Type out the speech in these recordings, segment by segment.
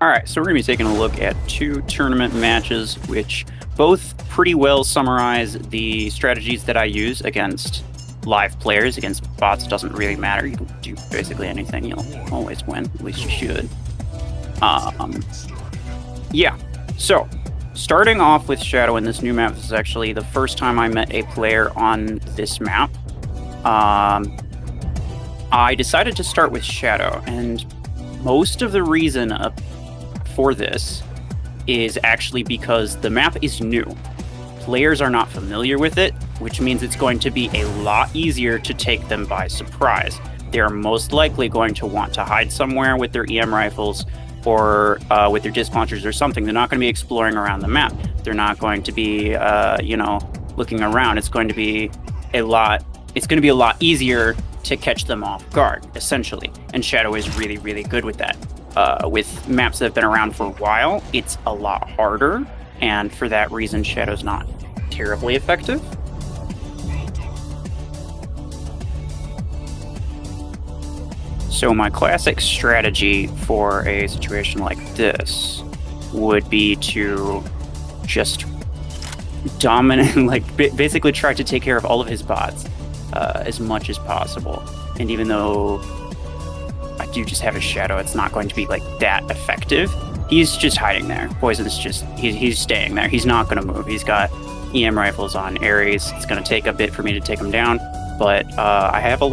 All right, so we're going to be taking a look at two tournament matches, which both pretty well summarize the strategies that I use against live players. Against bots, it doesn't really matter. You can do basically anything. You'll always win. At least you should. Yeah. So, starting off with Shadow in this new map, this is actually the first time I met a player on this map. I decided to start with Shadow, and most of the reason for this is actually because the map is new. Players are not familiar with it, which means it's going to be a lot easier to take them by surprise. They're most likely going to want to hide somewhere with their EM rifles or with their disc launchers or something. They're not going to be exploring around the map. They're not going to be, looking around. It's going to be a lot easier to catch them off guard, essentially. And Shadow is really, really good with that. With maps that have been around for a while, it's a lot harder, and for that reason, Shadow's not terribly effective. So my classic strategy for a situation like this would be to just dominate, basically try to take care of all of his bots as much as possible. And even though I do just have a Shadow, it's not going to be that effective. He's just hiding there. Poison's just, he's staying there. He's not going to move. He's got EM rifles on Ares. It's going to take a bit for me to take him down, but I have a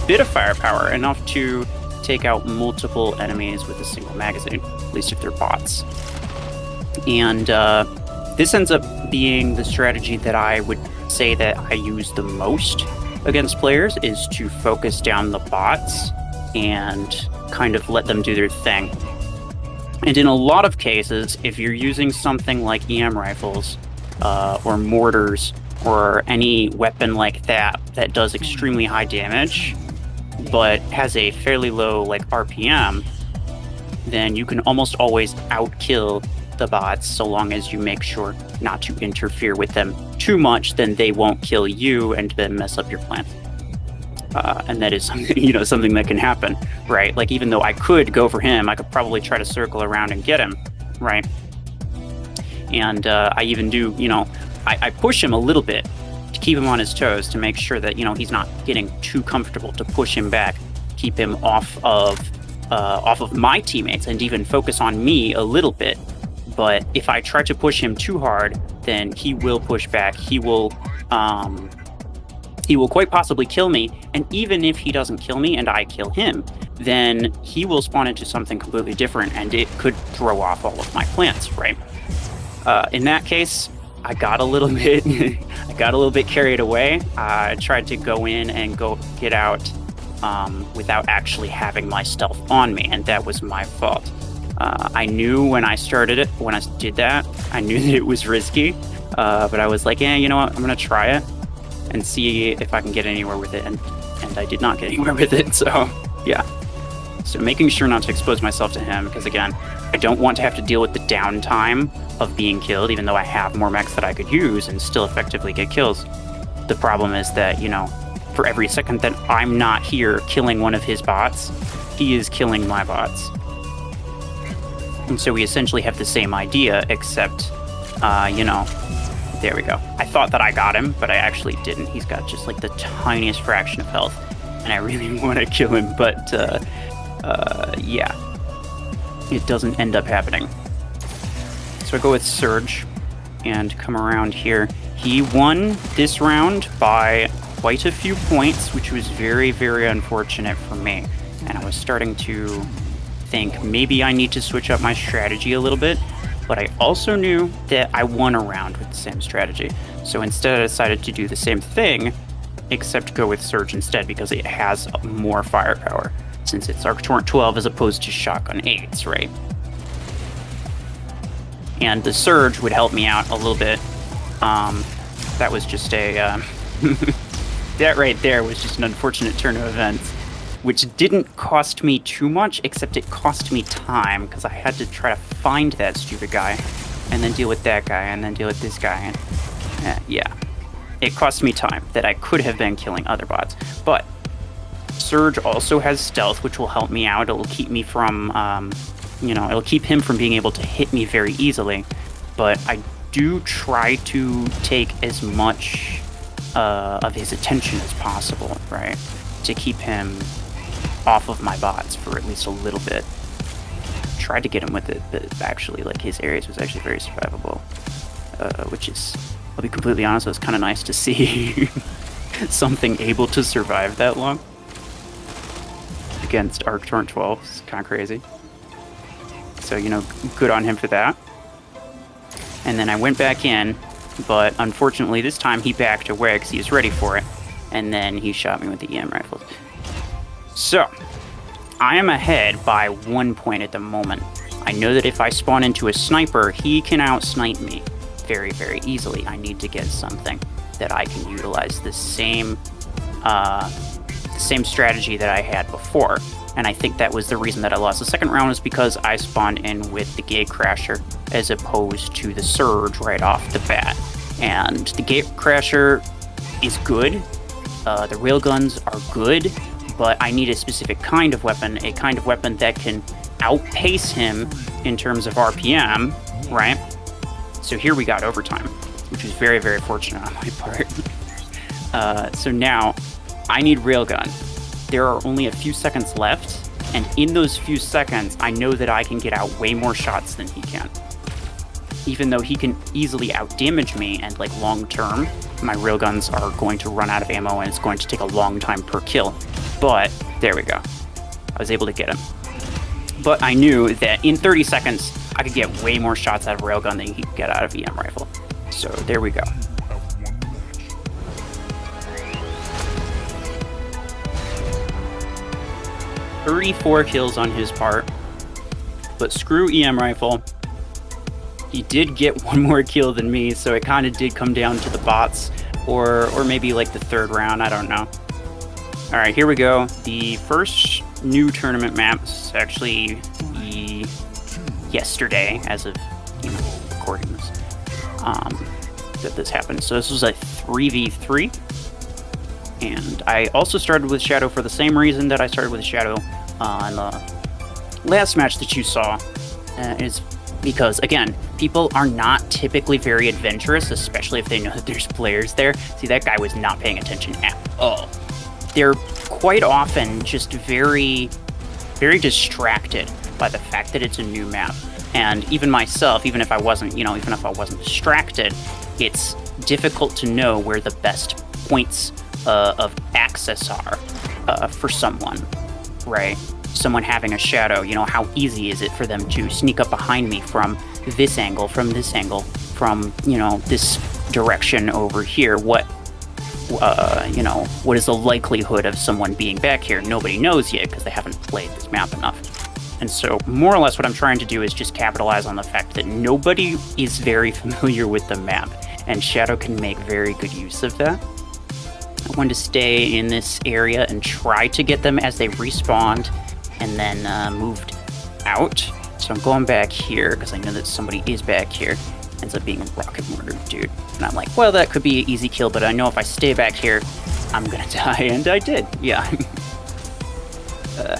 bit of firepower, enough to take out multiple enemies with a single magazine, at least if they're bots. And this ends up being the strategy that I would say that I use the most against players, is to focus down the bots and kind of let them do their thing. And in a lot of cases, if you're using something like EM rifles or mortars or any weapon like that that does extremely high damage but has a fairly low RPM, then you can almost always outkill the bots so long as you make sure not to interfere with them too much. Then they won't kill you and then mess up your plan. And that is something, something that can happen, right? Even though I could go for him, I could probably try to circle around and get him, right? And I even do, I push him a little bit to keep him on his toes, to make sure that, he's not getting too comfortable, to push him back, keep him off of my teammates, and even focus on me a little bit. But if I try to push him too hard, then he will push back. He will quite possibly kill me. And even if he doesn't kill me and I kill him, then he will spawn into something completely different, and it could throw off all of my plans, right? In that case, I got a little bit carried away. I tried to go in and go get out without actually having my stealth on me, and that was my fault. I knew when I did that, I knew that it was risky, but I was like, yeah, you know what, I'm gonna try it and see if I can get anywhere with it, and I did not get anywhere with it, so yeah. So making sure not to expose myself to him, because again, I don't want to have to deal with the downtime of being killed, even though I have more mechs that I could use and still effectively get kills. The problem is that, for every second that I'm not here killing one of his bots, he is killing my bots. And so we essentially have the same idea, except, there we go. I thought that I got him, but I actually didn't. He's got just the tiniest fraction of health, and I really want to kill him, but yeah, it doesn't end up happening. So I go with Surge and come around here. He won this round by quite a few points, which was very, very unfortunate for me. And I was starting to think maybe I need to switch up my strategy a little bit, but I also knew that I won a round with the same strategy. So instead I decided to do the same thing, except go with Surge instead, because it has more firepower, since it's Arc Torrent 12 as opposed to Shotgun 8s, right? And the Surge would help me out a little bit. That was just a... that right there was just an unfortunate turn of events, which didn't cost me too much, except it cost me time, because I had to try to find that stupid guy, and then deal with that guy, and then deal with this guy, and yeah. It cost me time that I could have been killing other bots. But Surge also has stealth, which will help me out. It will keep me from you know, it'll keep him from being able to hit me very easily. But I do try to take as much of his attention as possible, right? To keep him off of my bots for at least a little bit. Tried to get him with it, but actually, like, his areas was actually very survivable, which is, I'll be completely honest, it was kind of nice to see something able to survive that long against Arc Torrent 12. It's kind of crazy. So, you know, good on him for that. And then I went back in, but unfortunately this time he backed away because he was ready for it, and then he shot me with the EM rifles. So, I am ahead by 1 point at the moment. I know that if I spawn into a sniper, he can out-snipe me very, very easily. I need to get something that I can utilize the same strategy that I had before. And I think that was the reason that I lost the second round, is because I spawned in with the Gate Crasher as opposed to the Surge right off the bat. And the Gate Crasher is good. The railguns are good. But I need a specific kind of weapon, a kind of weapon that can outpace him in terms of RPM, right? So here we got overtime, which was very, very fortunate on my part. So now I need railgun. There are only a few seconds left, and in those few seconds, I know that I can get out way more shots than he can. Even though he can easily outdamage me, and like long term, my railguns are going to run out of ammo and it's going to take a long time per kill. But there we go. I was able to get him. But I knew that in 30 seconds, I could get way more shots out of railgun than he could get out of EM rifle. So there we go. "34 kills on his part, but screw EM rifle. He did get one more kill than me, so it kind of did come down to the bots, or maybe like the third round, I don't know. All right, here we go. The first new tournament map is actually yesterday, as of recording this, that this happened. So this was a 3v3, and I also started with Shadow for the same reason that I started with Shadow on the last match that you saw, is because, again, people are not typically very adventurous, especially if they know that there's players there. See, that guy was not paying attention at all. They're quite often just very, very distracted by the fact that it's a new map. And even myself, even if I wasn't distracted, it's difficult to know where the best points of access are for someone, right? Someone having a Shadow, you know, how easy is it for them to sneak up behind me from this angle, from, you know, this direction over here? What is the likelihood of someone being back here? Nobody knows yet because they haven't played this map enough. And so more or less what I'm trying to do is just capitalize on the fact that nobody is very familiar with the map, and Shadow can make very good use of that. I wanted to stay in this area and try to get them as they respawned, and then moved out. So I'm going back here because I know that somebody is back here. Ends up being a rocket mortar dude. And I'm like, well, that could be an easy kill, but I know if I stay back here, I'm gonna die, and I did, yeah.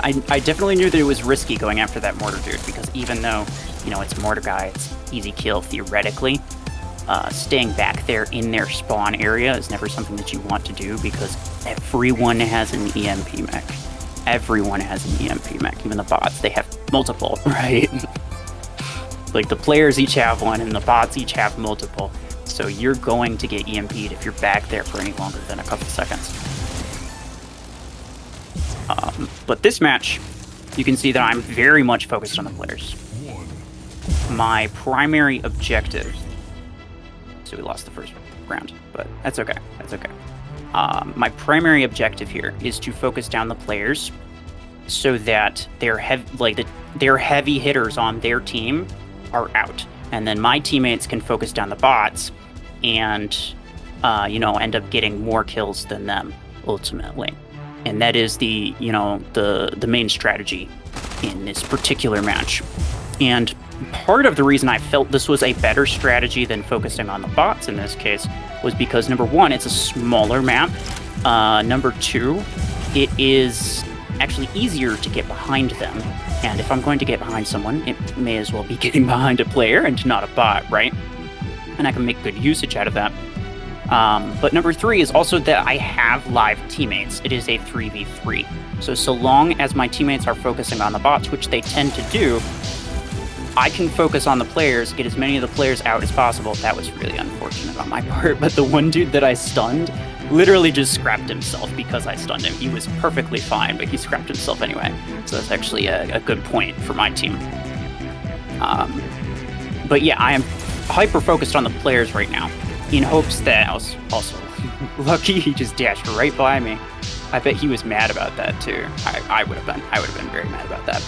I definitely knew that it was risky going after that mortar dude, because even though, you know, it's a mortar guy, it's easy kill theoretically, staying back there in their spawn area is never something that you want to do, because everyone has an EMP mech. Everyone has an EMP mech, even the bots. They have multiple, right? Like, the players each have one, and the bots each have multiple. So you're going to get EMP'd if you're back there for any longer than a couple seconds. But this match, you can see that I'm very much focused on the players. My primary objective... So we lost the first round, but that's okay. That's okay. My primary objective here is to focus down the players so that their heavy hitters on their team are out, and then my teammates can focus down the bots and end up getting more kills than them ultimately. And that is the main strategy in this particular match. And part of the reason I felt this was a better strategy than focusing on the bots in this case was because, number one, it's a smaller map. Number two, it is actually easier to get behind them And if I'm going to get behind someone, it may as well be getting behind a player and not a bot, right? And I can make good usage out of that. But number 3 is also that I have live teammates. It is a 3v3. So long as my teammates are focusing on the bots, which they tend to do, I can focus on the players, get as many of the players out as possible. That was really unfortunate on my part, but the one dude that I stunned literally just scrapped himself because I stunned him. He was perfectly fine, but he scrapped himself anyway. So that's actually a good point for my team. But yeah, I am hyper-focused on the players right now, in hopes that I was also lucky he just dashed right by me. I bet he was mad about that too. I would have been. I would have been very mad about that.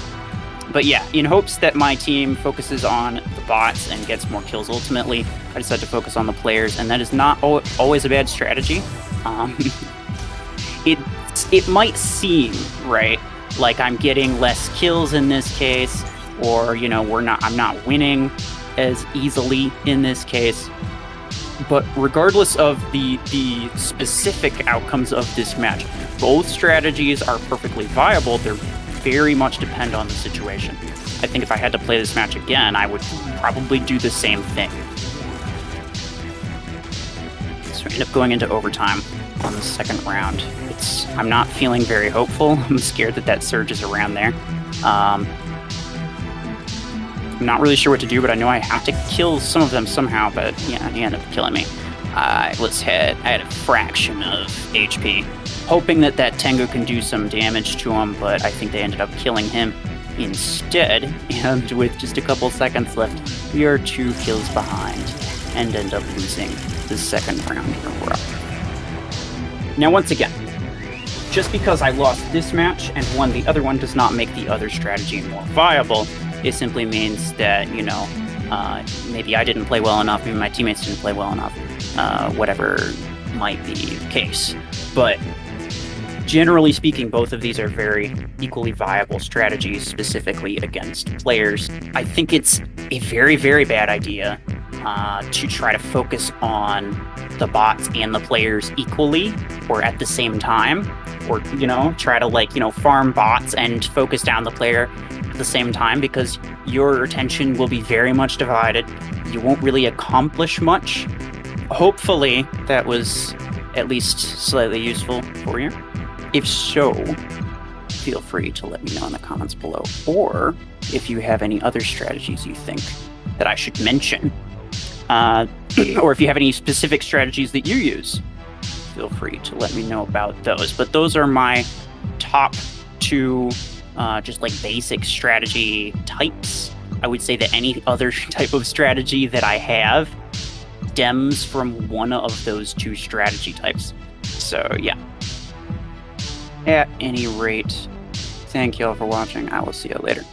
But yeah, in hopes that my team focuses on the bots and gets more kills ultimately, I decided to focus on the players, and that is not always a bad strategy. It might seem, right, like I'm getting less kills in this case, or, you know, I'm not winning as easily in this case. But regardless of the specific outcomes of this match, both strategies are perfectly viable. They're very much depend on the situation. I think if I had to play this match again, I would probably do the same thing. So we end up going into overtime on the second round. I'm not feeling very hopeful. I'm scared that surge is around there. I'm not really sure what to do, but I know I have to kill some of them somehow, but yeah, he ended up killing me. I had a fraction of HP, hoping that Tengu can do some damage to him, but I think they ended up killing him instead, and with just a couple seconds left, we are 2 kills behind, and end up losing the second round in a row. Now once again, just because I lost this match and won the other one does not make the other strategy more viable. It simply means that, you know, maybe I didn't play well enough, maybe my teammates didn't play well enough, whatever might be the case. But generally speaking, both of these are very equally viable strategies, specifically against players. I think it's a very, very bad idea to try to focus on the bots and the players equally or at the same time, or, you know, try to, like, you know, farm bots and focus down the player at the same time, because your attention will be very much divided. You won't really accomplish much. Hopefully that was at least slightly useful for you. If so, feel free to let me know in the comments below, or if you have any other strategies you think that I should mention, or if you have any specific strategies that you use, feel free to let me know about those. But those are my top 2 just like basic strategy types. I would say that any other type of strategy that I have stems from one of those 2 strategy types. So yeah. At any rate, thank you all for watching. I will see you later.